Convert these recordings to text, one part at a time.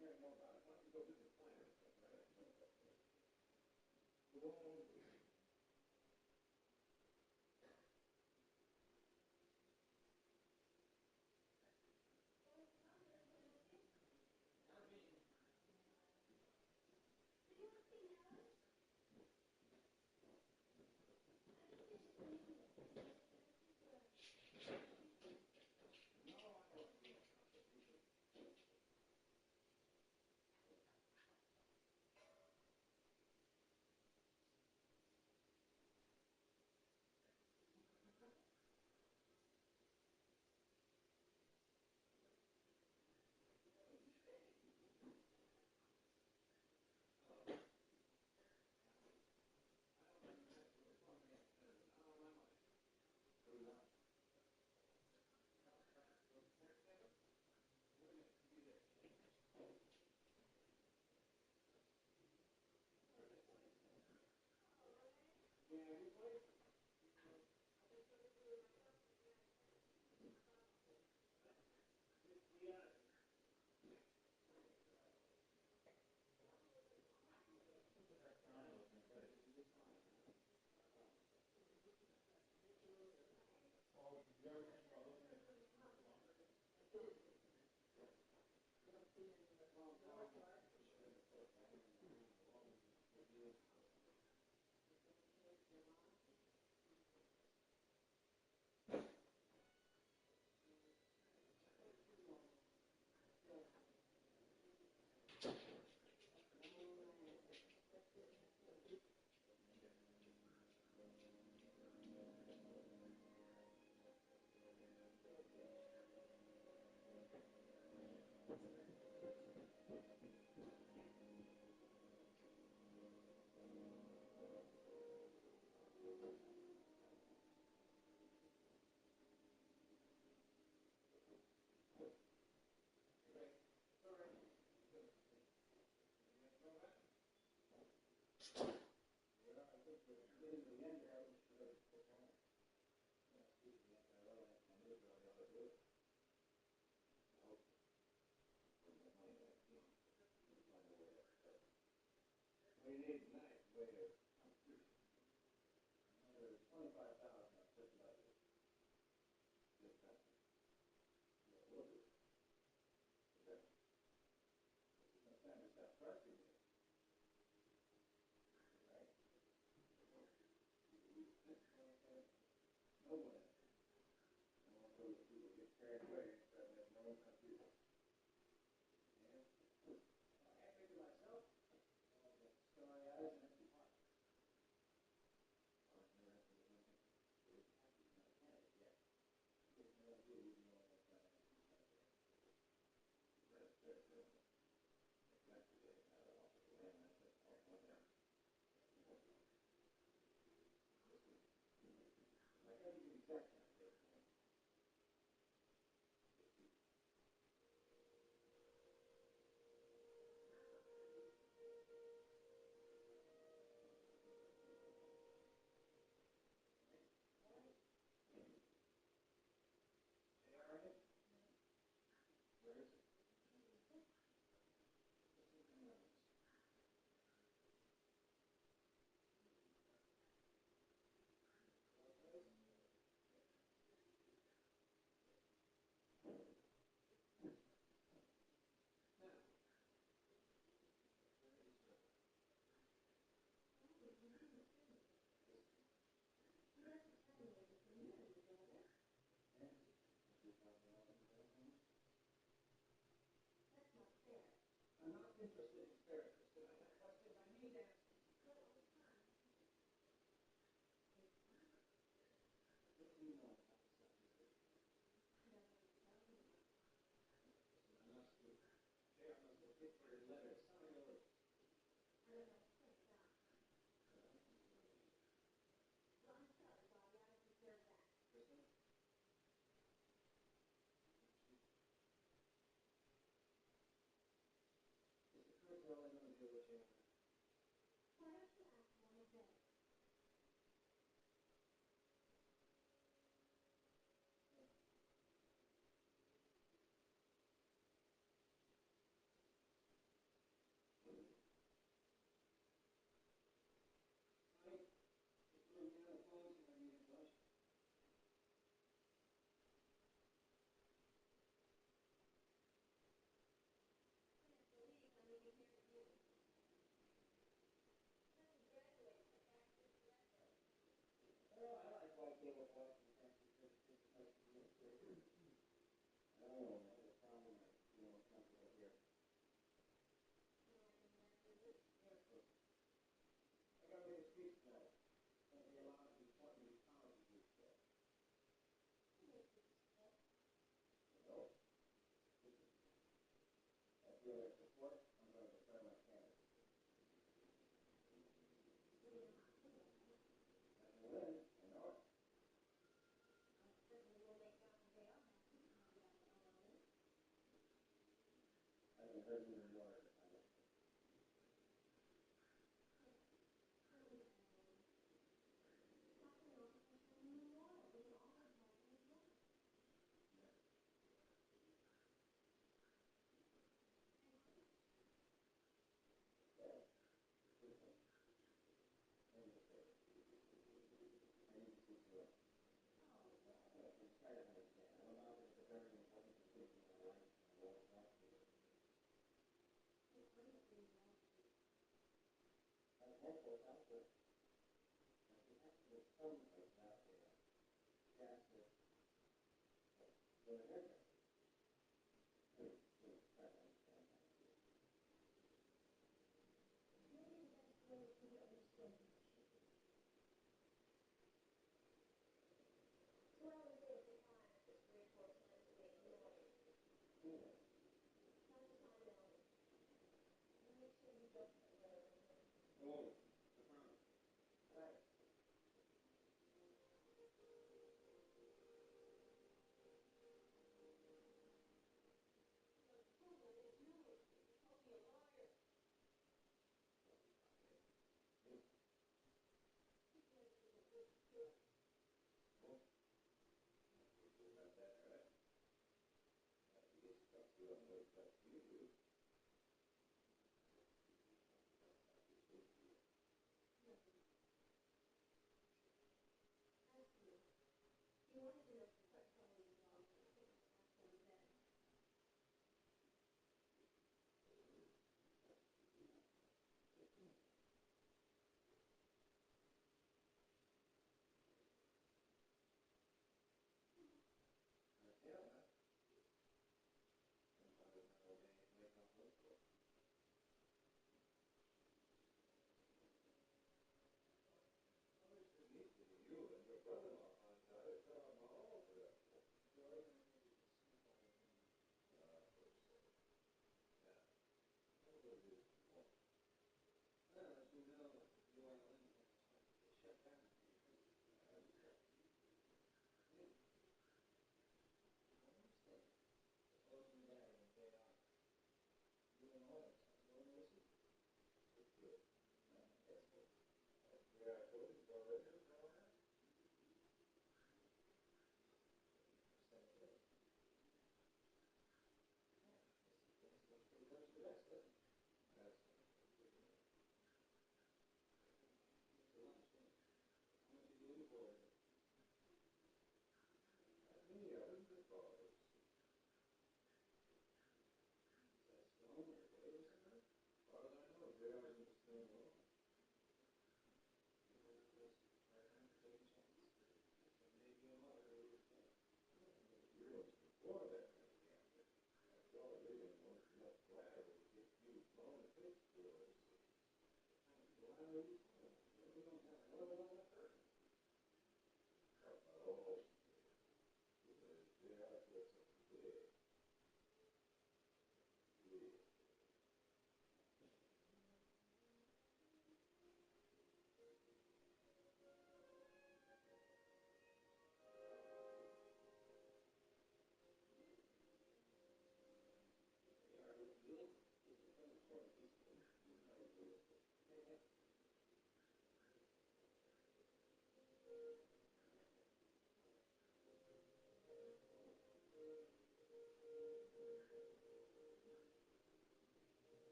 Well,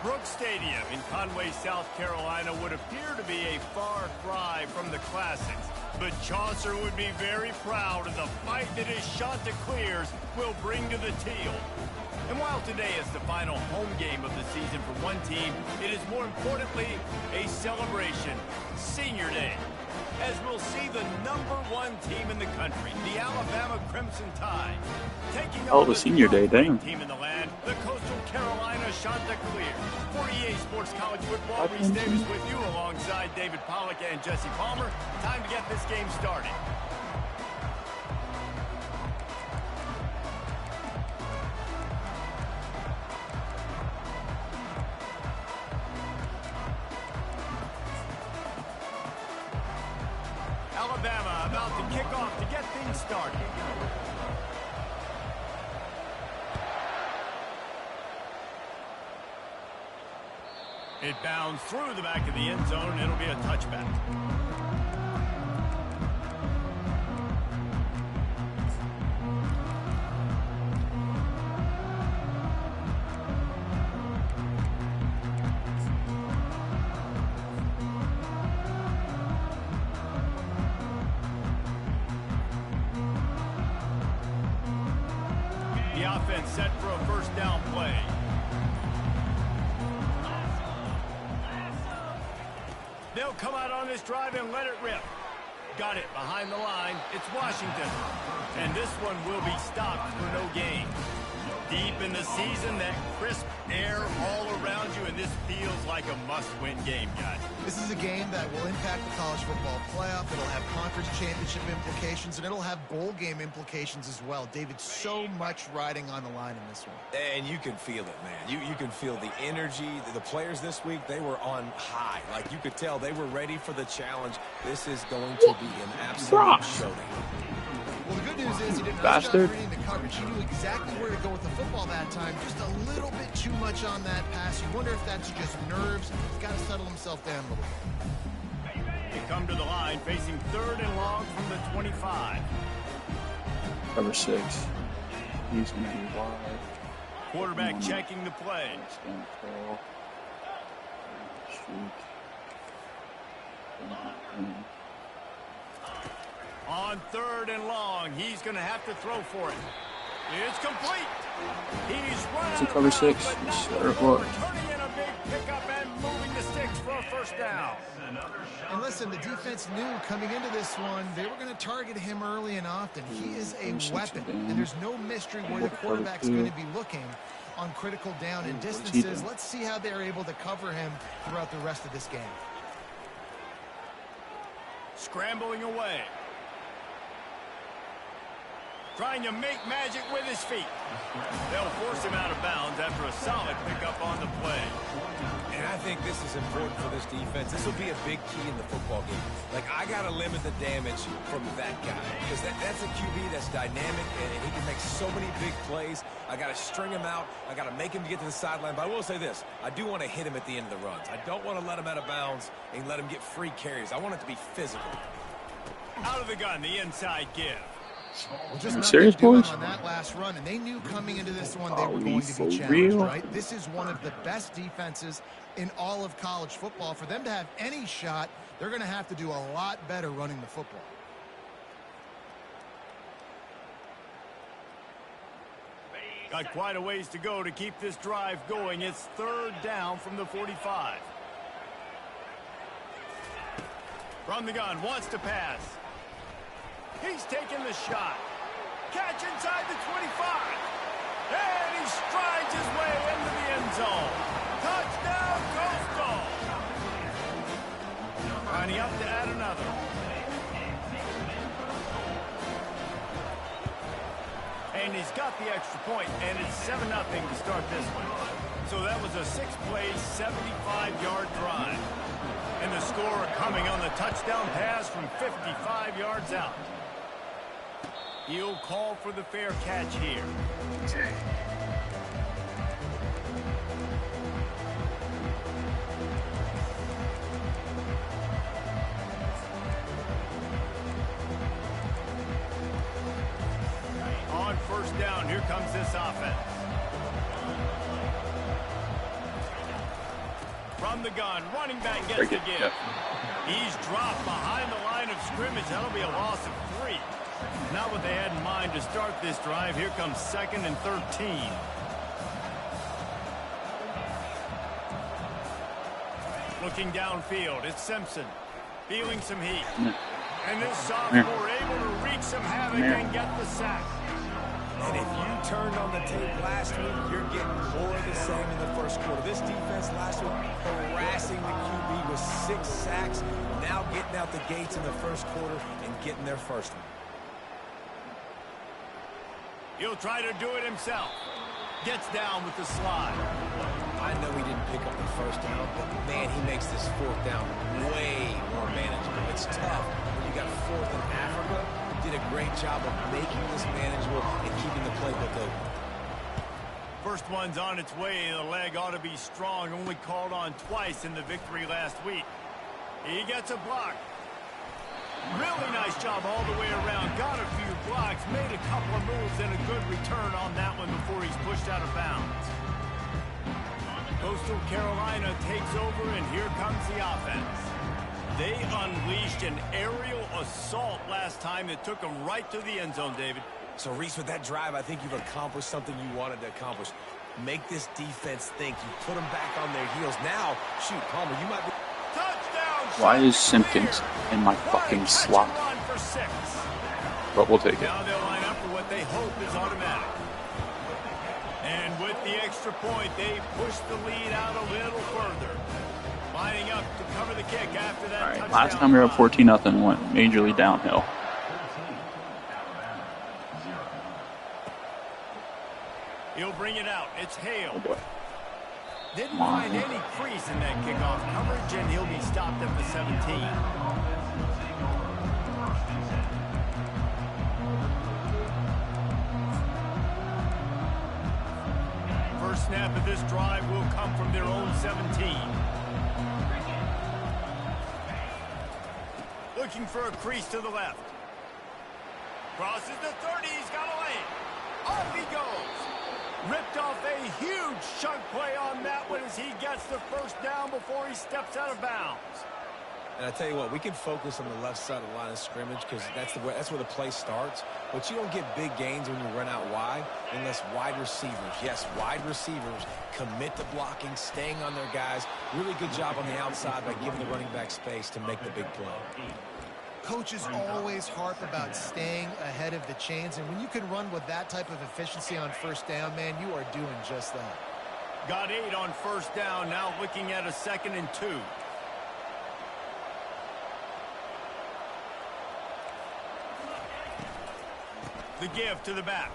Brooks Stadium in Conway, South Carolina would appear to be a far cry from the classics, but Chaucer would be very proud of the fight that his Chanticleers will bring to the teal. And while today is the final home game of the season for one team, it is more importantly a celebration, Senior Day, as we'll see the #1 team in the country, the Alabama Crimson Tide, taking on the Senior Day, damn. team in the land, the Coastal Carolina Chanticleers. For EA Sports College Football, Reese Davis with you alongside David Pollack and Jesse Palmer. Time to get this game started. Alabama about to kick off to get things started. It bounds through the back of the end zone, and it'll be a touchback. The offense set for a first down play. They'll come out on this drive and let it rip. Got it behind the line. It's Washington. And this one will be stopped for no gain. Deep in the season, that crisp air all around you, and this feels like a must-win game, guys. This is a game that will impact the college football playoff. It'll have conference championship implications, and it'll have bowl game implications as well. David, so much riding on the line in this one. And you can feel it, man. You can feel the energy. The players this week, they were on high. Like, you could tell they were ready for the challenge. This is going to be an absolute showdown. Well, the good news is he did a nice job reading the coverage. He knew exactly where to go with the football that time. Just a little bit too much on that pass. You wonder if that's just nerves. He's got to settle himself down a little bit. They come to the line, facing 3rd and long from the 25. Cover 6. He's going to be wide. Quarterback checking the play. Shoot. On 3rd and long, he's going to have to throw for it. It's complete. He's run out cover 6. Turning in a big pickup and moving the sticks for a first down. And listen, the defense knew coming into this one, they were going to target him early and often. He is a weapon, and there's no mystery where the quarterback's going to be looking on critical down and distances. Let's see how they're able to cover him throughout the rest of this game. Scrambling away. Trying to make magic with his feet. They'll force him out of bounds after a solid pickup on the play. And I think this is important for this defense. This will be a big key in the football game. Like, I got to limit the damage from that guy. Because that's a QB that's dynamic, and he can make so many big plays. I got to string him out. I got to make him get to the sideline. But I will say this. I do want to hit him at the end of the runs. I don't want to let him out of bounds and let him get free carries. I want it to be physical. Out of the gun, the inside give. Well, just serious, boys? On that last run, and they knew coming into this one they were going to be challenged, right? This is one of the best defenses in all of college football. For them to have any shot, they're going to have to do a lot better running the football. Got quite a ways to go to keep this drive going. It's 3rd down from the 45. From the gun, wants to pass. He's taking the shot. Catch inside the 25. And he strides his way into the end zone. Touchdown, Coastal. Lining up to add another. And he's got the extra point, and it's 7-0 to start this one. So that was a 6-play, 75-yard drive. And the score coming on the touchdown pass from 55 yards out. He'll call for the fair catch here. On 1st down, here comes this offense. From the gun, running back gets the give. Yep. He's dropped behind the line of scrimmage. That'll be a loss of 3. Not what they had in mind to start this drive. Here comes 2nd and 13. Looking downfield, it's Simpson. Feeling some heat. And this sophomore able to wreak some havoc and get the sack. And if you turned on the tape last week, you're getting more of the same in the first quarter. This defense last week harassing the QB with 6 sacks. Now getting out the gates in the first quarter and getting their first one. He'll try to do it himself. Gets down with the slide. I know he didn't pick up the first down, but man, he makes this 4th down way more manageable. It's tough when you got 4th in Africa. Did a great job of making this manageable and keeping the playbook open. First one's on its way. The leg ought to be strong. Only called on twice in the victory last week. He gets a block. Really nice job all the way around. Got a few blocks, made a couple of moves, and a good return on that one before he's pushed out of bounds. Coastal Carolina takes over, and here comes the offense. They unleashed an aerial assault last time that took them right to the end zone, David. So, Reese, with that drive, I think you've accomplished something you wanted to accomplish. Make this defense think. You put them back on their heels. Now, shoot, Palmer, you might be... Touchdown! Why is Simpkins in my fucking slot? But we'll take it. Now they'll line up for what they hope is automatic. And with the extra point, they push the lead out a little further. Lining up to cover the kick after that touchdown. Alright, last time we were up 14-0, went majorly downhill. He'll bring it out. It's Hale. Oh boy. Didn't find any crease in that kickoff coverage, and he'll be stopped at the 17. First snap of this drive will come from their own 17. Looking for a crease to the left. Crosses the 30. He's got a lane. Off he goes. Ripped off a huge chunk play on that one as he gets the first down before he steps out of bounds. And I tell you what, we can focus on the left side of the line of scrimmage because that's where the play starts. But you don't get big gains when you run out wide unless wide receivers, yes, wide receivers commit to blocking, staying on their guys. Really good job on the outside by giving the running back space to make the big play. Coaches always harp about staying ahead of the chains, and when you can run with that type of efficiency on first down, man, you are doing just that. Got 8 on first down, now looking at a 2nd and 2. The give to the back.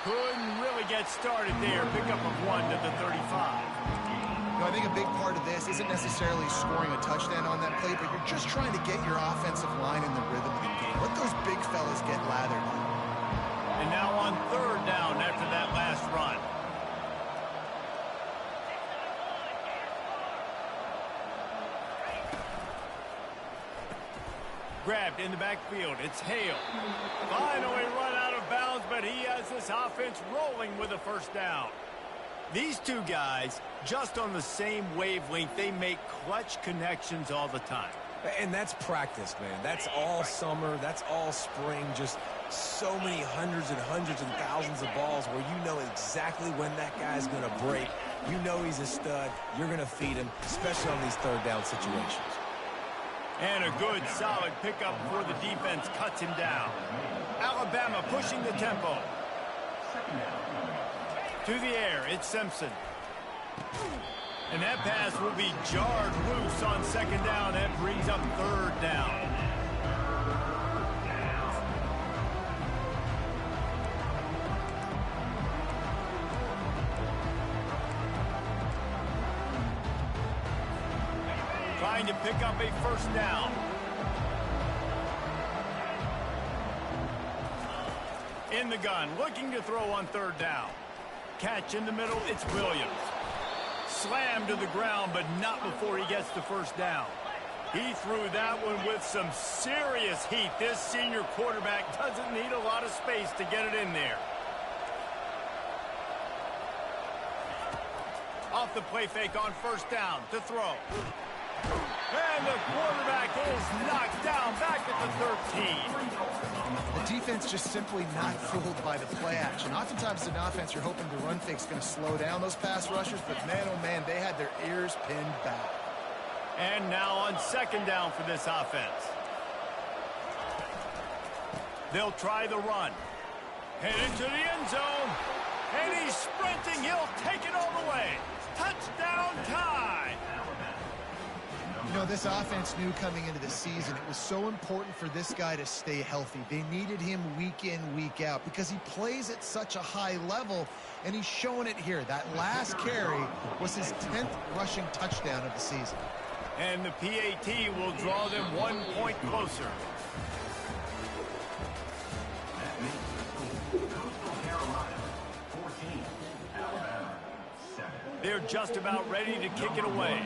Couldn't really get started there. Pickup of 1 to the 35. I think a big part of this isn't necessarily scoring a touchdown on that play, but you're just trying to get your offensive line in the rhythm of the game. Let those big fellas get lathered. And now on 3rd down after that last run. Grabbed in the backfield. It's Hale. Finally run out of bounds, but he has this offense rolling with a first down. These two guys, just on the same wavelength, they make clutch connections all the time. And that's practice, man. That's all summer. That's all spring. Just so many hundreds and thousands of balls where you know exactly when that guy's going to break. You know he's a stud. You're going to feed him, especially on these 3rd down situations. And a good, solid pickup before the defense cuts him down. Alabama pushing the tempo. To the air, it's Simpson. And that pass will be jarred loose on 2nd down. That brings up 3rd down. Trying to pick up a first down. In the gun, looking to throw on 3rd down. Catch in the middle, it's Williams. Slammed to the ground, but not before he gets the first down. He threw that one with some serious heat. This senior quarterback doesn't need a lot of space to get it in there. off the play fake on first down to throw. And the quarterback is knocked down back at the 13. The defense just simply not fooled by the play action. Oftentimes, an offense, you're hoping the run fake's going to slow down those pass rushers, but man, oh man, they had their ears pinned back. And now on second down for this offense. They'll try the run. Headed to the end zone. And he's sprinting. He'll take it all the way. Touchdown tie. You know, this offense knew coming into the season it was so important for this guy to stay healthy. They needed him week in, week out because he plays at such a high level, and he's showing it here. That last carry was his 10th rushing touchdown of the season. And the PAT will draw them 1 point closer. They're just about ready to kick it away.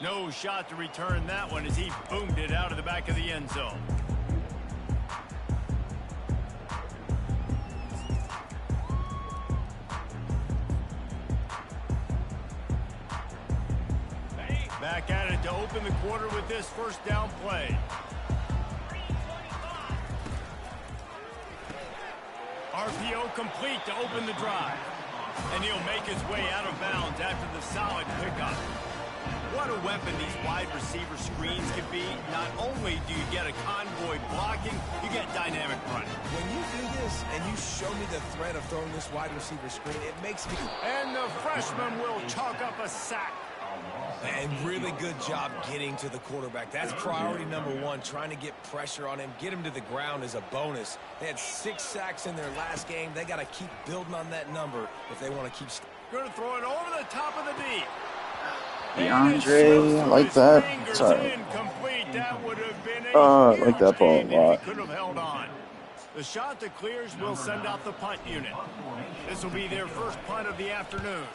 No shot to return that one as he boomed it out of the back of the end zone. Back at it to open the quarter with this first down play. RPO complete to open the drive. And he'll make his way out of bounds after the solid pickup. What a weapon these wide receiver screens can be. Not only do you get a convoy blocking, you get dynamic running. When you do this and you show me the threat of throwing this wide receiver screen, it makes me... And the freshman will chalk up a sack. And really good job getting to the quarterback. That's priority number one, trying to get pressure on him. Get him to the ground is a bonus. They had 6 sacks in their last game. They got to keep building on that number if they want to keep... Going to throw it over the top of the D. DeAndre, I like that. Sorry. I like that ball a lot. Could have held on. The shot that clears will send out the punt unit. This will be their first punt of the afternoon.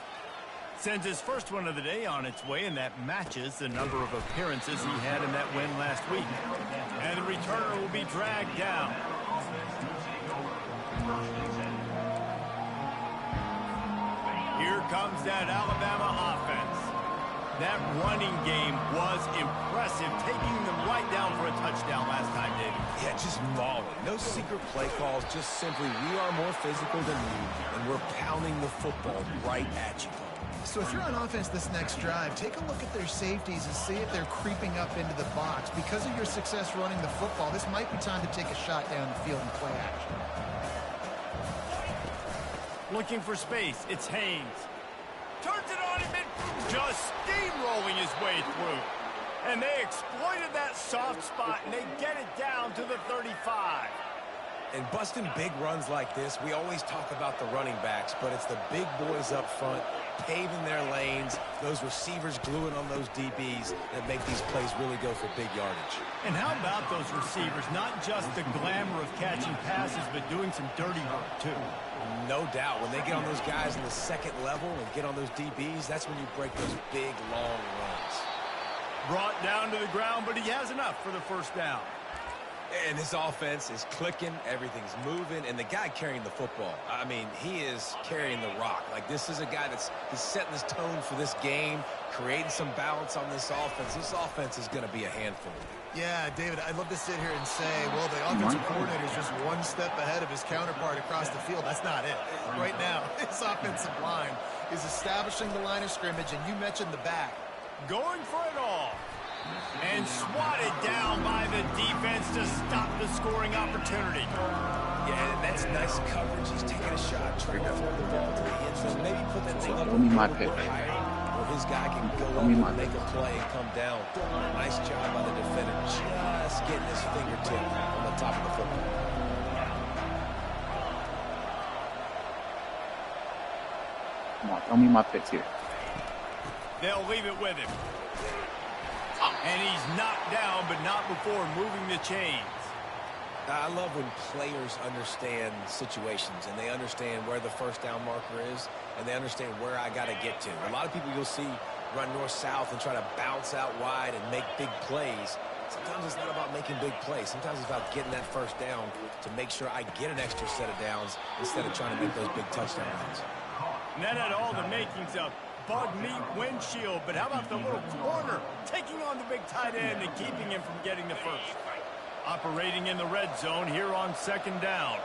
Sends his first one of the day on its way, and that matches the number of appearances he had in that win last week. And the returner will be dragged down. Here comes that Alabama offense. That running game was impressive, taking them right down for a touchdown last time, David. Yeah, just mauling. No secret play calls, just simply we are more physical than you, and we're pounding the football right at you. So if you're on offense this next drive, take a look at their safeties and see if they're creeping up into the box. Because of your success running the football, this might be time to take a shot down the field and play action. Looking for space, it's Haynes. Turns it on him, just steamrolling his way through. And they exploited that soft spot, and they get it down to the 35. And busting big runs like this, we always talk about the running backs, but it's the big boys up front, paving their lanes, those receivers gluing on those DBs that make these plays really go for big yardage. And how about those receivers? Not just the glamour of catching passes, but doing some dirty work, too. No doubt. When they get on those guys in the second level and get on those DBs, that's when you break those big, long runs. Brought down to the ground, but he has enough for the first down. And this offense is clicking, everything's moving, and the guy carrying the football, I mean, he is carrying the rock. Like, this is a guy he's setting this tone for this game, creating some balance on this offense. This offense is going to be a handful. Yeah, David, I'd love to sit here and say, well, the offensive coordinator is just one step ahead of his counterpart across the field. That's not it. Right now, his offensive line is establishing the line of scrimmage, and you mentioned the back. Going for it all. And swatted down by the defense to stop the scoring opportunity. Yeah, and that's nice coverage. He's taking a shot, trying to throw the ball to the end zone. Maybe put that thing up a little bit higher, where his guy can go up and make a play and come down. Nice job by the defender, just getting his fingertip on the top of the football. Come on, throw me my picks here. They'll leave it with him. And he's knocked down, but not before moving the chains. I love when players understand situations and they understand where the first down marker is and they understand where I got to get to. A lot of people you'll see run north-south and try to bounce out wide and make big plays. Sometimes it's not about making big plays. Sometimes it's about getting that first down to make sure I get an extra set of downs instead of trying to make those big touchdown runs. And that had all the makings of bug meat windshield, but how about the little corner taking on the big tight end and keeping him from getting the first? Operating in the red zone here on second down.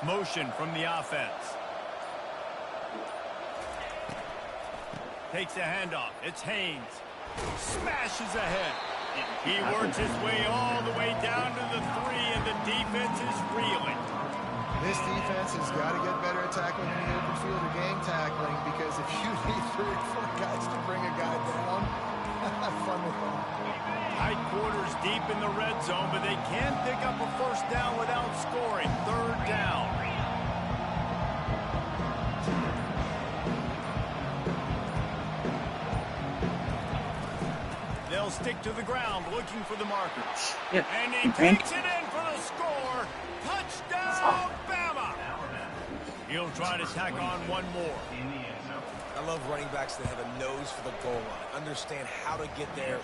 Motion from the offense. Takes a handoff. It's Haynes. Smashes ahead. He works his way all the way down to the 3, and the defense is reeling. This defense has got to get better at tackling in the open field or game tackling, because if you need 3 or 4 guys to bring a guy down, have fun with them. Tight quarters deep in the red zone, but they can pick up a first down without scoring. Third down. They'll stick to the ground looking for the marker. Yeah. And he takes it in for the score. Touchdown, Bama! He'll try to tack on one more. I love running backs that have a nose for the goal line, understand how to get there,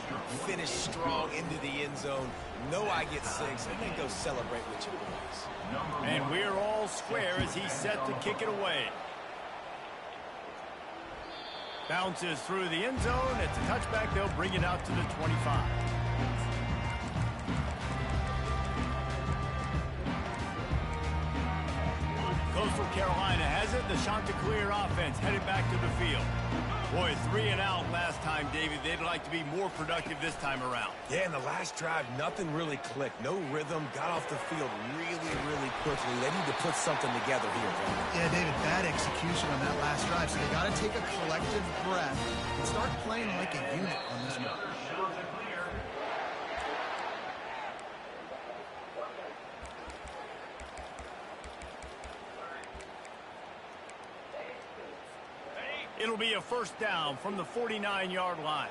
finish strong into the end zone, know I get 6, and then go celebrate with your boys. And we're all square as he's set to kick it away. Bounces through the end zone. It's a touchback. They'll bring it out to the 25. Coastal Carolina has it. The Chanticleer offense headed back to the field. Boy, 3 and out last time, David. They'd like to be more productive this time around. Yeah, in the last drive, nothing really clicked. No rhythm. Got off the field really, really quickly. They need to put something together here. Yeah, David, bad execution on that last drive. So they got to take a collective breath and start playing like a unit on this one. It'll be a first down from the 49-yard line.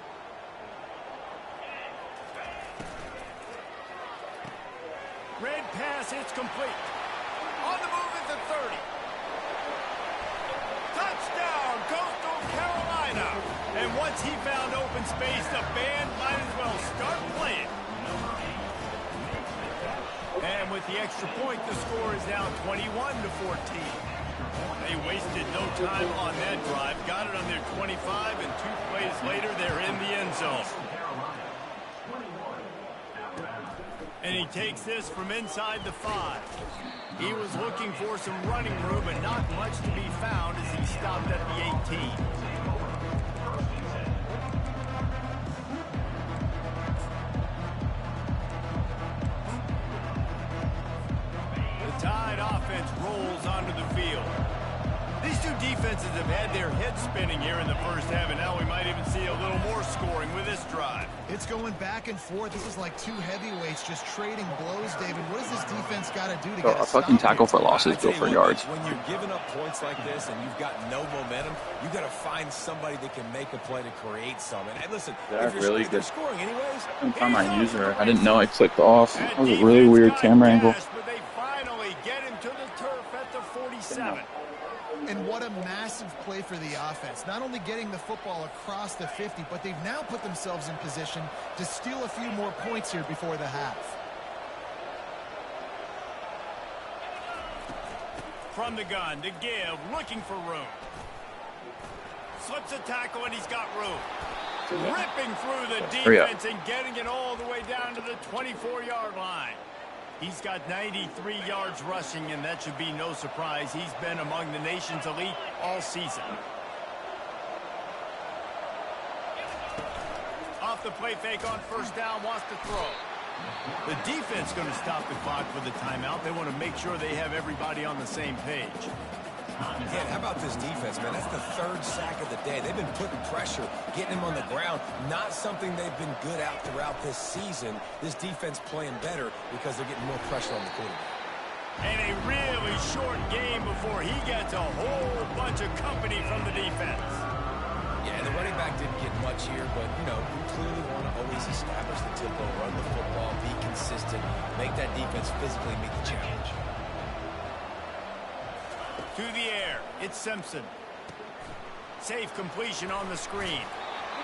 Red pass, it's complete. On the move at the 30. Touchdown, Coastal Carolina. And once he found open space, the band might as well start playing. And with the extra point, the score is now 21-14. They wasted no time on that drive. Got it on their 25, and 2 plays later, they're in the end zone. And he takes this from inside the 5. He was looking for some running room, but not much to be found as he stopped at the 18. The Tide offense rolls onto the field. These two defenses have had their heads spinning here in the first half, and now we might even see a little more scoring with this drive. It's going back and forth. This is like 2 heavyweights just trading blows, David. What does this defense got to do to get a fucking stop tackle here? for losses, go for yards. When you're giving up points like this and you've got no momentum, you got to find somebody that can make a play to create some. And listen, if you're scoring anyways, I couldn't find my user. I didn't know I clicked off. That was a really weird camera angle. But they finally get him to the turf at the 47. And what a massive play for the offense. Not only getting the football across the 50, but they've now put themselves in position to steal a few more points here before the half. From the gun to give, looking for room. Slips a tackle, and he's got room. Ripping through the defense and getting it all the way down to the 24-yard line. He's got 93 yards rushing, and that should be no surprise. He's been among the nation's elite all season. Off the play fake on first down, wants to throw. The defense going to stop the clock for the timeout. They want to make sure they have everybody on the same page. Yeah, how about this defense, man? That's the 3rd sack of the day. They've been putting pressure, getting him on the ground. Not something they've been good at throughout this season. This defense playing better because they're getting more pressure on the quarterback. And a really short game before he gets a whole bunch of company from the defense. Yeah, the running back didn't get much here, but, you know, you clearly want to always establish the tempo, run the football, be consistent, make that defense physically meet the challenge. To the air, it's Simpson. safe completion on the screen.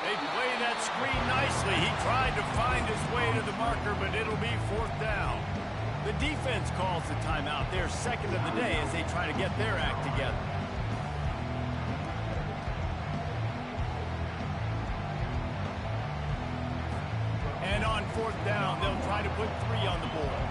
They play that screen nicely. He tried to find his way to the marker, but it'll be 4th down. The defense calls the timeout. They're second of the day as they try to get their act together. And on 4th down, they'll try to put 3 on the board.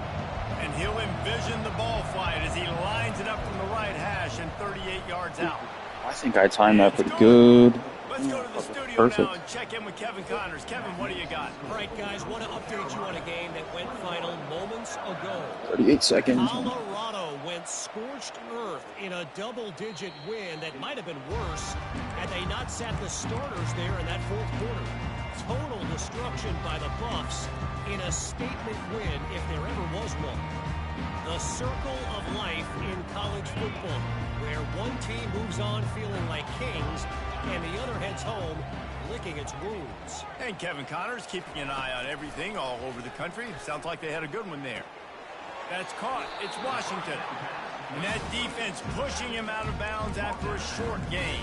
And he'll envision the ball flight as he lines it up from the right hash and 38 yards out. I think I timed that pretty good. Let's go to the studio now and check in with Kevin Connors. Kevin, what do you got? All right, guys, want to update you on a game that went final moments ago. 38 seconds. Colorado went scorched earth in a double-digit win that might have been worse had they not sat the starters there in that 4th quarter. Total destruction by the Buffs in a statement win if there ever was one. The circle of life in college football, where one team moves on feeling like kings and the other heads home licking its wounds. And Kevin Connors keeping an eye on everything all over the country. Sounds like they had a good one there. That's caught. It's Washington. And that defense pushing him out of bounds after a short gain.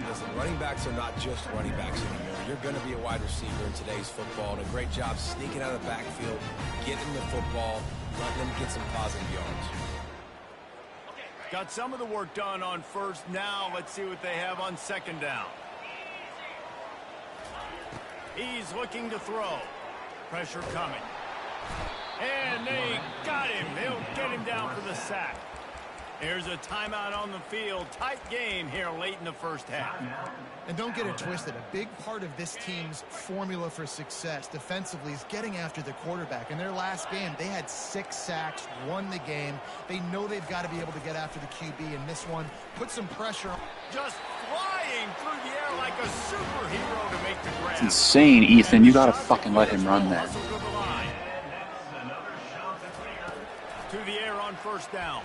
Listen, running backs are not just running backs anymore. You're going to be a wide receiver in today's football, and a great job sneaking out of the backfield, getting the football, letting them get some positive yards. Got some of the work done on 1st. Now let's see what they have on 2nd down. He's looking to throw. Pressure coming. And they got him. They'll get him down for the sack. There's a timeout on the field. Tight game here late in the 1st half. And don't get it twisted. A big part of this team's formula for success defensively is getting after the quarterback. In their last game, they had 6 sacks, won the game. They know they've got to be able to get after the QB, and this one put some pressure on. Just flying through the air like a superhero to make the grab. It's insane, Ethan. You gotta fucking let him run that. To the air on 1st down.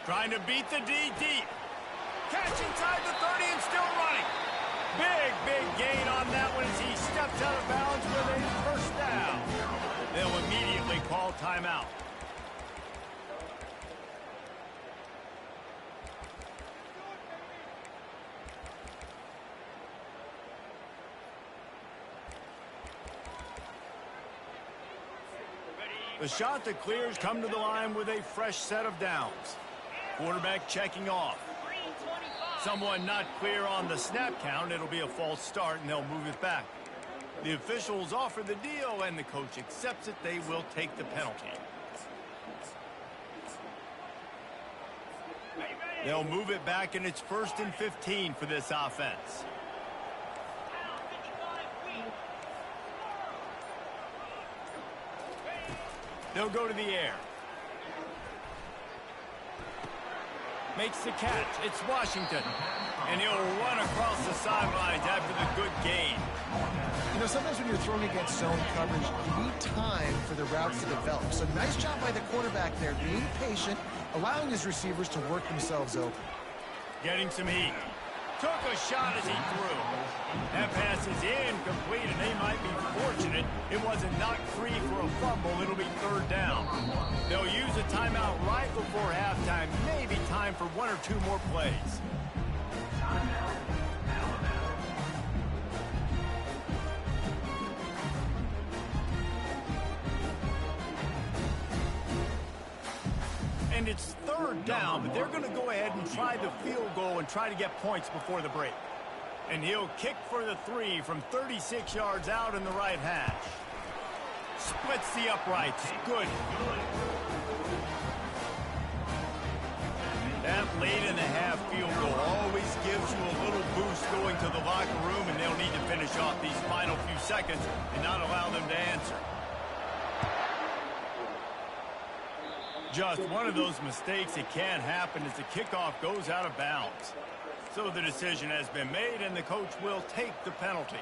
Trying to beat the D deep. Catch inside the 30 and still running. Big gain on that one as he steps out of bounds with a 1st down. They'll immediately call timeout. The shot that clears come to the line with a fresh set of downs. Quarterback checking off. Someone not clear on the snap count. It'll be a false start, and they'll move it back. The officials offer the deal, and the coach accepts it. They will take the penalty. They'll move it back, and it's 1st and 15 for this offense. They'll go to the air. Makes the catch. It's Washington. And he'll run across the sidelines after the good gain. You know, sometimes when you're throwing against zone coverage, you need time for the routes to develop. So nice job by the quarterback there, being patient, allowing his receivers to work themselves open. Getting some heat. Took a shot as he threw. That pass is incomplete, and they might be fortunate it wasn't knocked free for a fumble. It'll be 3rd down. They'll use a timeout right before halftime. Maybe time for 1 or 2 more plays. And it's 3rd down, but they're going to go ahead and try the field goal and try to get points before the break. And he'll kick for the 3 from 36 yards out in the right hash. Splits the uprights. Good. That late in the half field goal always gives you a little boost going to the locker room, and they'll need to finish off these final few seconds and not allow them to answer. Just one of those mistakes that can happen as the kickoff goes out of bounds. So the decision has been made, and the coach will take the penalty.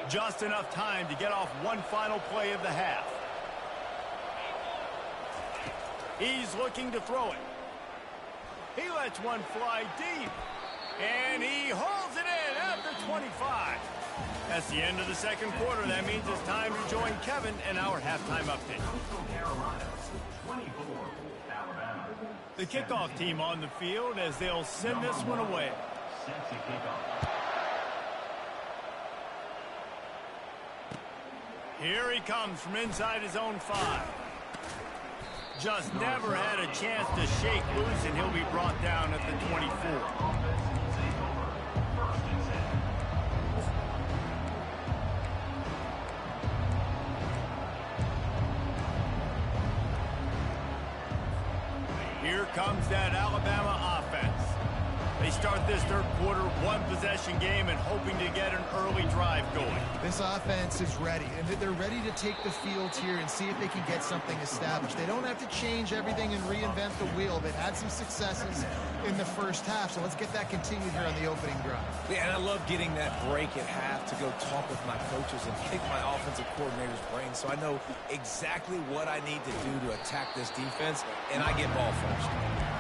Just enough time to get off one final play of the half. He's looking to throw it. He lets one fly deep. And he holds it in after 25. That's the end of the 2nd quarter. That means it's time to join Kevin in our halftime update. The kickoff team on the field as they'll send this one away. Here he comes from inside his own 5. Just never had a chance to shake loose, and he'll be brought down at the 24. Here comes that Alabama offense. They start this third quarter, one-possession game, and hoping to get an early drive going. This offense is ready, and they're ready to take the field here and see if they can get something established. They don't have to change everything and reinvent the wheel. They've had some successes in the first half, so let's get that continued here on the opening drive. Yeah, and I love getting that break at half to go talk with my coaches and pick my offensive coordinator's brain so I know exactly what I need to do to attack this defense, and I get ball first.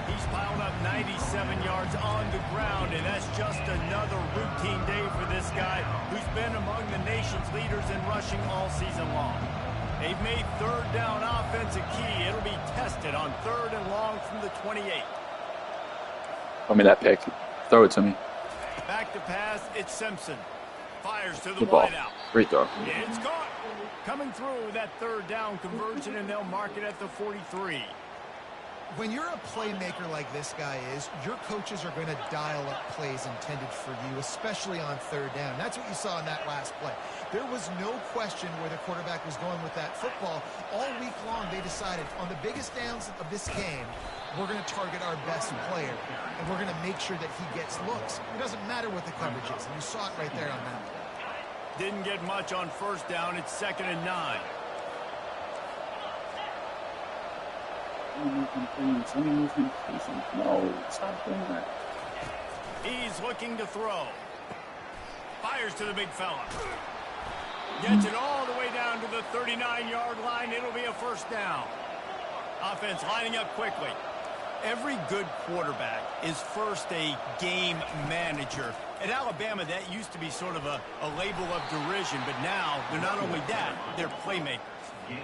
He's piled up 97 yards on the ground, and that's just another routine day for this guy who's been among the nation's leaders in rushing all season long. They've made third down offense a key. It'll be tested on 3rd and long from the 28. Throw me that pick. Throw it to me. Back to pass, it's Simpson. Fires to the Good ball. wideout. Great throw. It's caught. Coming through that 3rd down conversion, and they'll mark it at the 43. When you're a playmaker like this guy is, your coaches are going to dial up plays intended for you, especially on 3rd down. That's what you saw in that last play. There was no question where the quarterback was going with that football. All week long, they decided on the biggest downs of this game, we're going to target our best player, and we're going to make sure that he gets looks. It doesn't matter what the coverage is, and you saw it right there on that play. Didn't get much on 1st down. It's 2nd and 9. No, stop doing that. He's looking to throw. Fires to the big fella. Gets it all the way down to the 39-yard line. It'll be a 1st down. Offense lining up quickly. Every good quarterback is first a game manager. At Alabama, that used to be sort of a label of derision, but now they're not only that, they're playmakers.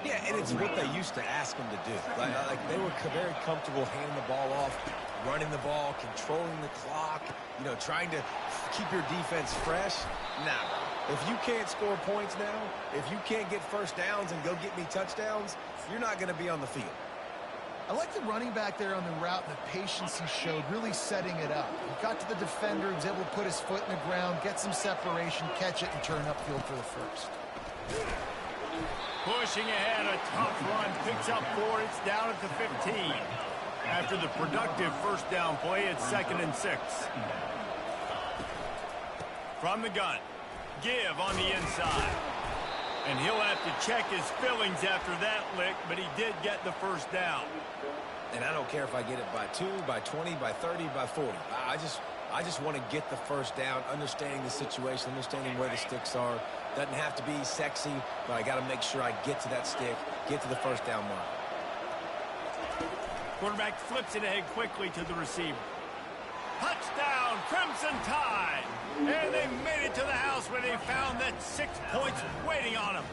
Yeah, and it's what they used to ask them to do. Like they were very comfortable handing the ball off, running the ball, controlling the clock, trying to keep your defense fresh. Nah, if you can't score points now, if you can't get 1st downs and go get me touchdowns, you're not going to be on the field. I like the running back there on the route and the patience he showed, really setting it up. He got to the defender, he was able to put his foot in the ground, get some separation, catch it, and turn upfield for the 1st. Pushing ahead, a tough run, picks up 4, it's down at the 15. After the productive 1st down play, it's 2nd and 6. From the gun, give on the inside. And he'll have to check his fillings after that lick, but he did get the 1st down. And I don't care if I get it by 2, by 20, by 30, by 40. I just want to get the 1st down, understanding the situation, understanding where the sticks are. Doesn't have to be sexy, but I got to make sure I get to that stick, get to the 1st down mark. Quarterback flips it ahead quickly to the receiver. Touchdown, Crimson Tide! And they made it to the house where they found that 6 points waiting on them.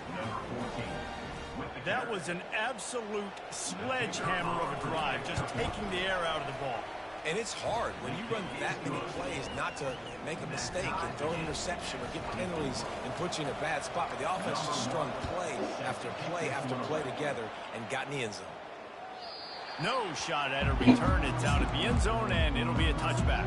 That was an absolute sledgehammer of a drive, just taking the air out of the ball. And it's hard when you run that many plays not to make a mistake and throw an interception or get penalties and put you in a bad spot. But the offense just strung play after play after play together and got in the end zone. No shot at a return. It's out of the end zone, and it'll be a touchback.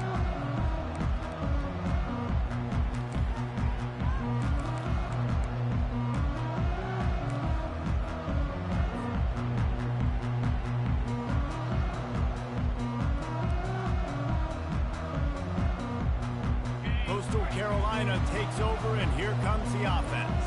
Carolina takes over, and here comes the offense.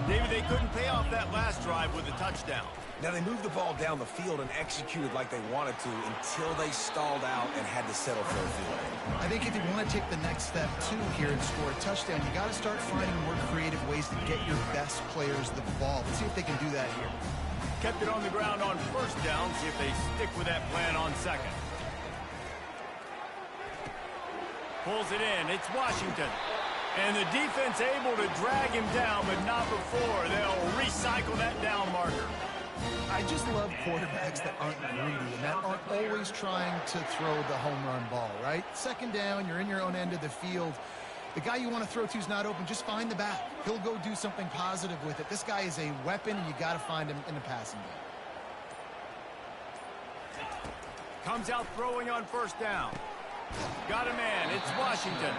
David, they couldn't pay off that last drive with a touchdown. Now, they moved the ball down the field and executed like they wanted to until they stalled out and had to settle for a field goal. I think if you want to take the next step, too, here and score a touchdown, you got to start finding more creative ways to get your best players the ball. Let's see if they can do that here. Kept it on the ground on 1st down. See if they stick with that plan on 2nd. Pulls it in. It's Washington. And the defense able to drag him down, but not before. They'll recycle that down marker. I just love quarterbacks that aren't greedy and that aren't always trying to throw the home run ball, right? Second down, you're in your own end of the field. The guy you want to throw to is not open. Just find the back. He'll go do something positive with it. This guy is a weapon, and you got to find him in the passing game. Comes out throwing on first down. Got a man. It's Washington.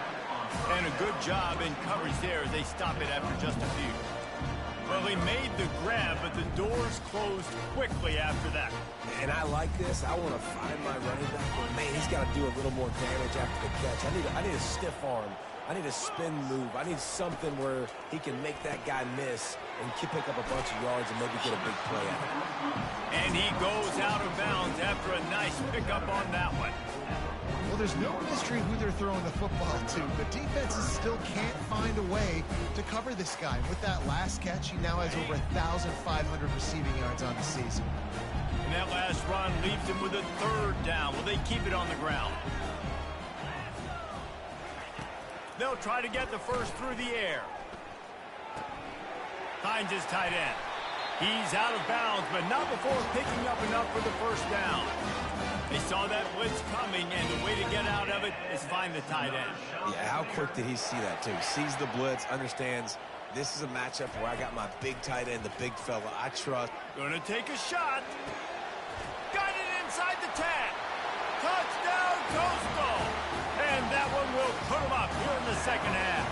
And a good job in coverage there as they stop it after just a few. Well, he made the grab, but the doors closed quickly after that. And I like this. I want to find my running back, but man, he's got to do a little more damage after the catch. I need a stiff arm. I need a spin move. I need something where he can make that guy miss and pick up a bunch of yards and maybe get a big play out of it. And he goes out of bounds after a nice pickup on that one. Well, there's no mystery who they're throwing the football to, but defenses still can't find a way to cover this guy. With that last catch, he now has over 1,500 receiving yards on the season. And that last run leaves him with a third down. Will they keep it on the ground? They'll try to get the first through the air. Finds his tight end. He's out of bounds, but not before picking up enough for the first down. They saw that blitz coming, and the way to get out of it is find the tight end. Yeah, how quick did he see that, too? Sees the blitz, understands this is a matchup where I got my big tight end, the big fella I trust. Gonna take a shot. Got it inside the 10. Touchdown, Coastal. And that one will put him up here in the second half.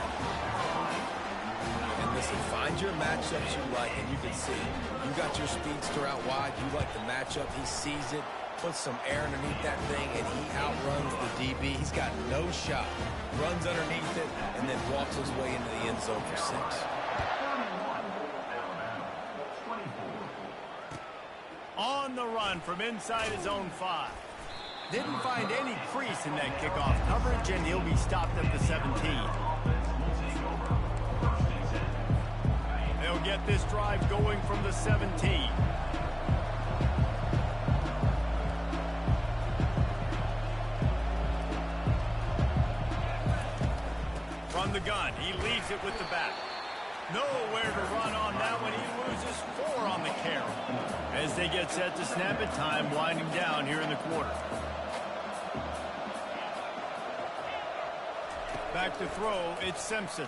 And listen, find your matchups you like, and you can see you got your speedster out wide. You like the matchup. He sees it, puts some air underneath that thing, and he outruns the DB. He's got no shot. Runs underneath it, and then walks his way into the end zone for 6. On the run from inside his own 5. Didn't find any crease in that kickoff coverage, and he'll be stopped at the 17. They'll get this drive going from the 17. From the gun, he leaves it with the back. Nowhere to run on that one. He loses 4 on the carry. As they get set to snap it, time winding down here in the quarter. Back to throw, it's Simpson.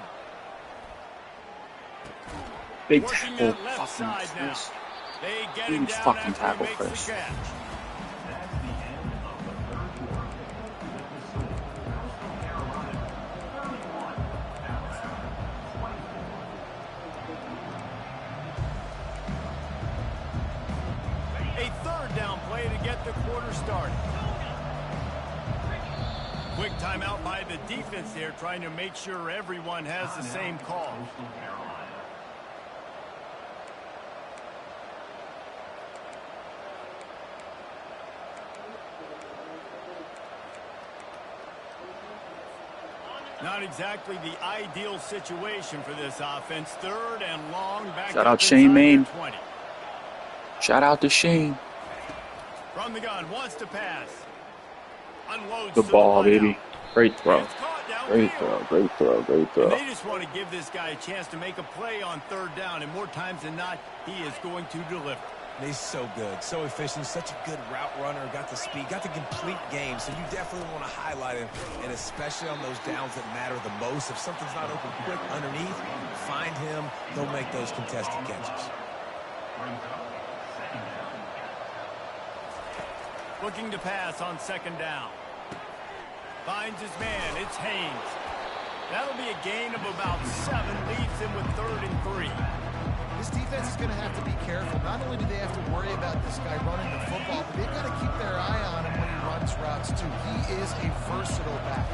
Big Working tackle. that left Fucking side now. first. They get him Huge down fucking after tackle he makes first. the catch. A third down play to get the quarter started. Quick timeout by the defense there, trying to make sure everyone has the same call. Not exactly the ideal situation for this offense. Third and long, back Shout up out Shane inside Main. their 20. Shout out to Shane. From the gun, wants to pass. Unloads The to ball, the baby. Great throw. It's caught Great downfield. throw. Great throw. Great And throw. they just want to give this guy a chance to make a play on third down, and more times than not, he is going to deliver. He's so good, so efficient, such a good route runner, got the speed, got the complete game, so you definitely want to highlight him, and especially on those downs that matter the most. If something's not open quick underneath, find him, he'll make those contested catches. Looking to pass on second down. Finds his man, it's Haynes. That'll be a gain of about 7, leaves him with 3rd and 3. This defense is going to have to be careful. Not only do they have to worry about this guy running the football, but they've got to keep their eye on him when he runs routes, too. He is a versatile back.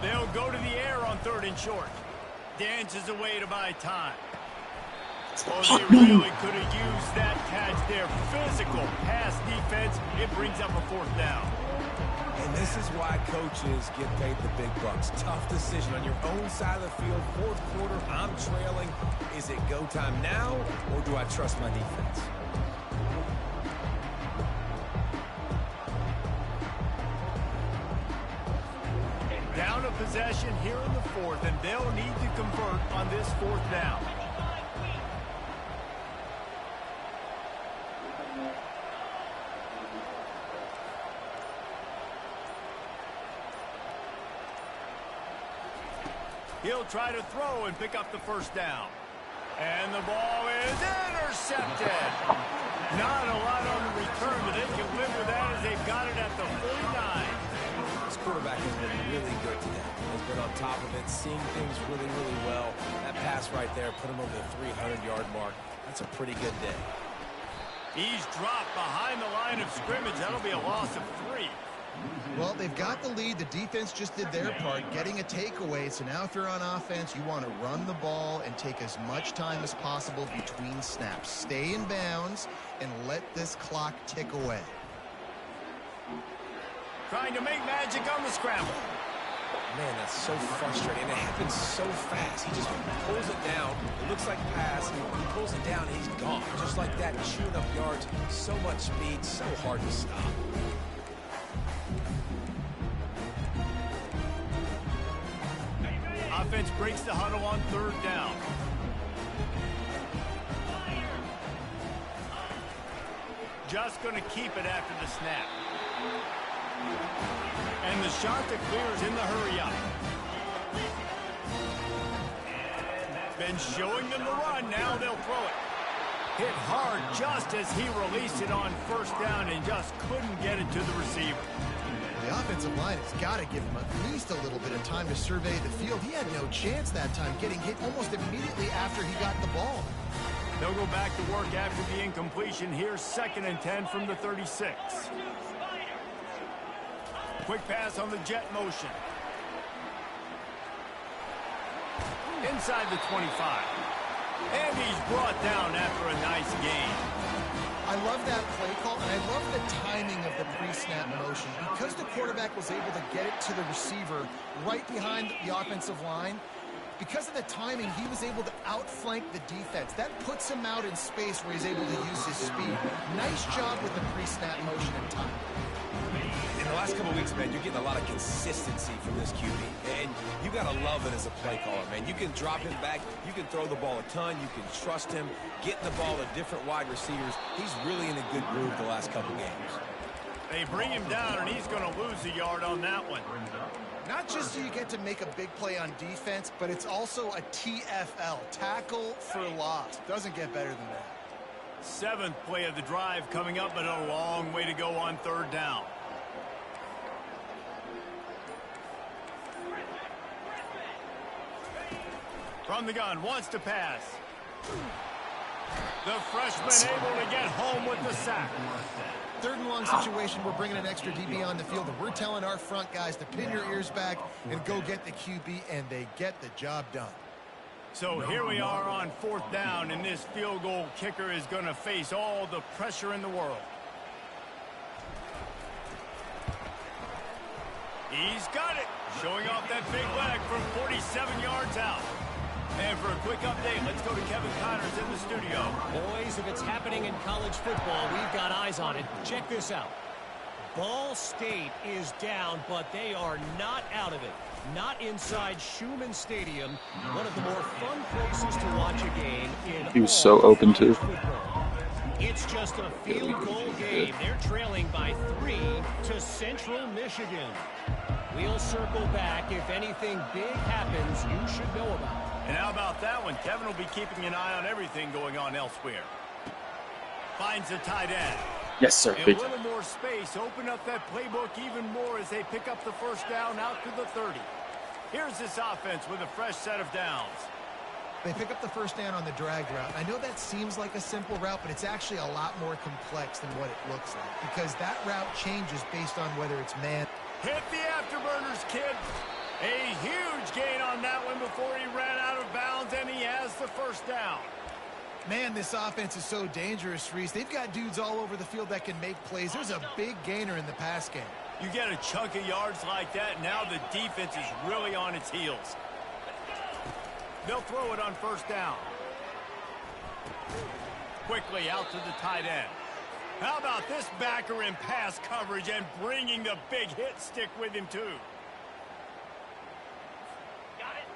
They'll go to the air on 3rd and short. Dances away to buy time. Oh, they really could have used that catch there. Physical pass defense. It brings up a 4th down. And this is why coaches get paid the big bucks. Tough decision on your own side of the field. 4th quarter, I'm trailing. Is it go time now, or do I trust my defense? Down a possession here in the 4th, and they'll need to convert on this 4th down. He'll try to throw and pick up the first down. And the ball is intercepted. Not a lot on the return, but they can live with that as they've got it at the 49. This quarterback has been really good today. Has been on top of it, seeing things really, really well. That pass right there put him over the 300-yard mark. That's a pretty good day. He's dropped behind the line of scrimmage. That'll be a loss of 3. Well, they've got the lead. The defense just did their part, getting a takeaway. So now if you're on offense, you want to run the ball and take as much time as possible between snaps. Stay in bounds and let this clock tick away. Trying to make magic on the scramble. Man, that's so frustrating. And it happens so fast. He just pulls it down. It looks like pass. He pulls it down and he's gone. Just like that, chewing up yards. So much speed, so hard to stop. Offense breaks the huddle on 3rd down. Just going to keep it after the snap. And the shot that clears in the hurry up. Been showing them the run. Now they'll throw it. Hit hard just as he released it on 1st down and just couldn't get it to the receiver. The offensive line has got to give him at least a little bit of time to survey the field. He had no chance that time, getting hit almost immediately after he got the ball. They'll go back to work after the incompletion. Here's 2nd and 10 from the 36. Quick pass on the jet motion. Inside the 25. And he's brought down after a nice gain. I love that play call, and I love the timing of the pre-snap motion. Because the quarterback was able to get it to the receiver right behind the offensive line, because of the timing, he was able to outflank the defense. That puts him out in space where he's able to use his speed. Nice job with the pre-snap motion and time. In the last couple of weeks, man, you're getting a lot of consistency from this QB. And you got to love it as a play caller, man. You can drop him back. You can throw the ball a ton. You can trust him, getting the ball to different wide receivers. He's really in a good groove the last couple games. They bring him down, and he's going to lose a yard on that one. Not just do you get to make a big play on defense, but it's also a TFL, tackle for loss. Doesn't get better than that. 7th play of the drive coming up, but a long way to go on 3rd down. From the gun, wants to pass. The freshman able to get home with the sack. 3rd and long situation, we're bringing an extra DB on the field, and we're telling our front guys to pin your ears back and go get the QB, and they get the job done. So here we are on 4th down, and this field goal kicker is going to face all the pressure in the world. He's got it, showing off that big leg from 47 yards out. And for a quick update, let's go to Kevin Connors in the studio. Boys, if it's happening in college football, we've got eyes on it. Check this out. Ball State is down, but they are not out of it. Not inside Schumann Stadium, one of the more fun places to watch a game in He was so open too. It's just a field goal game. They're trailing by 3 to Central Michigan. We'll circle back. If anything big happens, you should know about it. And how about that one? Kevin will be keeping an eye on everything going on elsewhere. Finds the tight end. Yes, sir. A little more space. Open up that playbook even more as they pick up the 1st down out to the 30. Here's this offense with a fresh set of downs. They pick up the 1st down on the drag route. I know that seems like a simple route, but it's actually a lot more complex than what it looks like, because that route changes based on whether it's man. Hit the afterburners, kid. A huge gain on that one before he ran out of bounds, and he has the 1st down. Man, this offense is so dangerous, Reese. They've got dudes all over the field that can make plays. There's a big gainer in the pass game. You get a chunk of yards like that, now the defense is really on its heels. They'll throw it on 1st down. Quickly out to the tight end. How about this backer in pass coverage and bringing the big hit stick with him, too?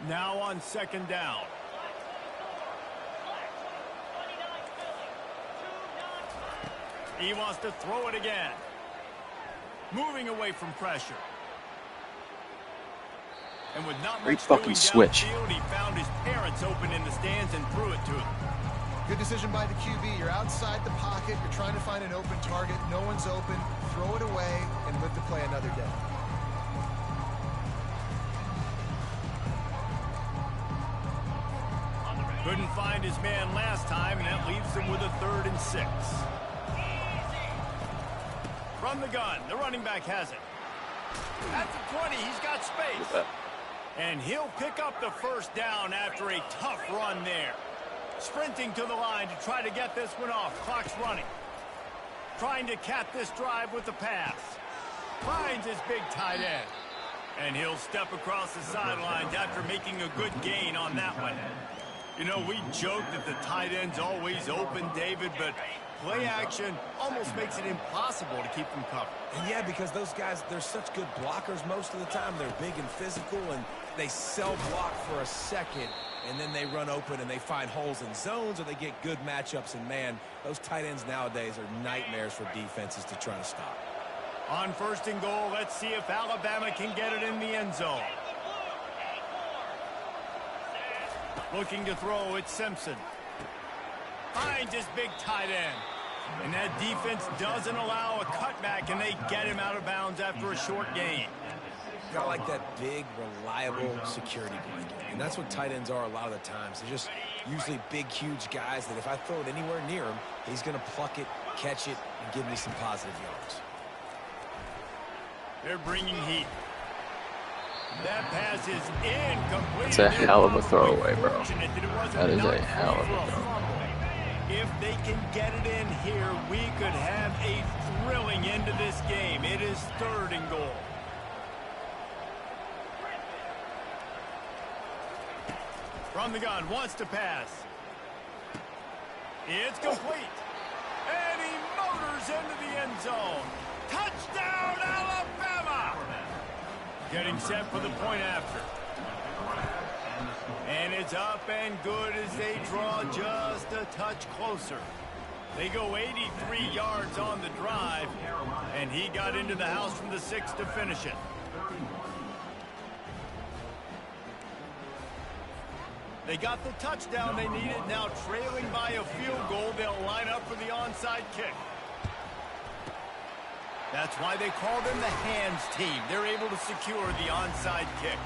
Now on 2nd down. He wants to throw it again. Moving away from pressure. And with not Great much fucking doing switch. downfield, he found his parents open in the stands and threw it to him. Good decision by the QB. You're outside the pocket. You're trying to find an open target. No one's open. Throw it away and live to play another day. Couldn't find his man last time, and that leaves him with a 3rd and 6. From the gun, the running back has it. At the 20, he's got space. And he'll pick up the first down after a tough run there. Sprinting to the line to try to get this one off. Clock's running. Trying to cap this drive with the pass. Finds his big tight end. And he'll step across the sidelines after making a good gain on that one. You know, we joke that the tight end's always open, David, but play action almost makes it impossible to keep them covered. And yeah, because those guys, they're such good blockers most of the time. They're big and physical, and they cell block for a second, and then they run open and they find holes in zones, or they get good matchups. And, man, those tight ends nowadays are nightmares for defenses to try to stop. On 1st and goal, let's see if Alabama can get it in the end zone. Looking to throw, it's Simpson. Finds his big tight end. And that defense doesn't allow a cutback, and they get him out of bounds after a short gain. Got like that big, reliable security blanket. And that's what tight ends are a lot of the times. They're just usually big, huge guys that if I throw it anywhere near him, he's going to pluck it, catch it, and give me some positive yards. They're bringing heat. That pass is incomplete. It's a hell of a throwaway, bro. That is a hell of a throw. If they can get it in here, we could have a thrilling end to this game. It is 3rd and goal. From the gun, wants to pass. It's complete. And he motors into the end zone. Touchdown, Alabama! Getting set for the point after. And it's up and good as they draw just a touch closer. They go 83 yards on the drive, and he got into the house from the 6 to finish it. They got the touchdown they needed. Now trailing by a field goal, they'll line up for the onside kick. That's why they call them the hands team. They're able to secure the onside kick.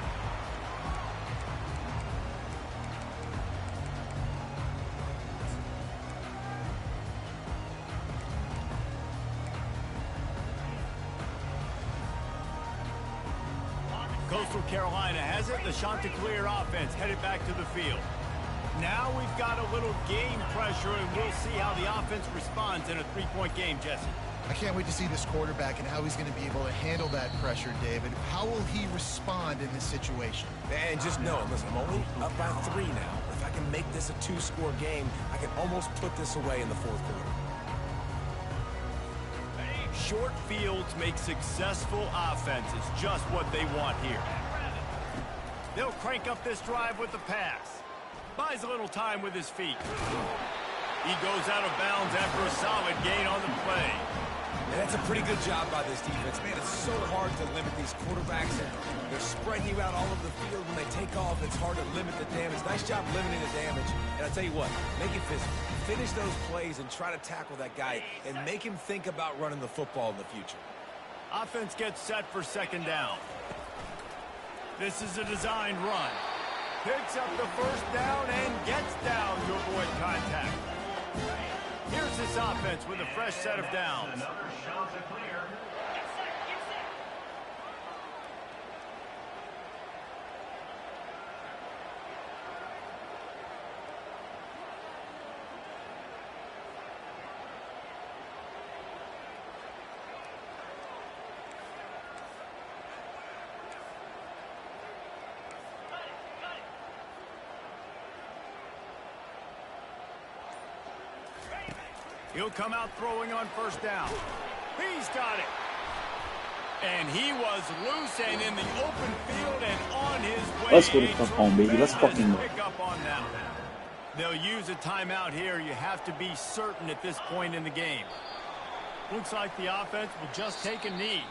Coastal Carolina has it. The Ncaa Hcfl offense headed back to the field. Now we've got a little game pressure, and we'll see how the offense responds in a 3-point game, Jesse. I can't wait to see this quarterback and how he's going to be able to handle that pressure, David. How will he respond in this situation? And just know, listen, I'm only up by 3 now. If I can make this a 2-score game, I can almost put this away in the 4th quarter. Short fields make successful offenses just what they want here. They'll crank up this drive with the pass. Buys a little time with his feet. He goes out of bounds after a solid gain on the play. And that's a pretty good job by this defense. Man, it's so hard to limit these quarterbacks. They're spreading you out all over the field. When they take off, it's hard to limit the damage. Nice job limiting the damage. And I'll tell you what, make it physical. Finish those plays and try to tackle that guy and make him think about running the football in the future. Offense gets set for 2nd down. This is a designed run. Picks up the 1st down and gets down to avoid contact. Here's this offense with a fresh set of downs. He'll come out throwing on 1st down. He's got it. And he was loose and in the open field and on his way. Let's go to fuck home, baby. Let's fucking go. Pick up on that one. They'll use a timeout here. You have to be certain at this point in the game. Looks like the offense will just take a knee.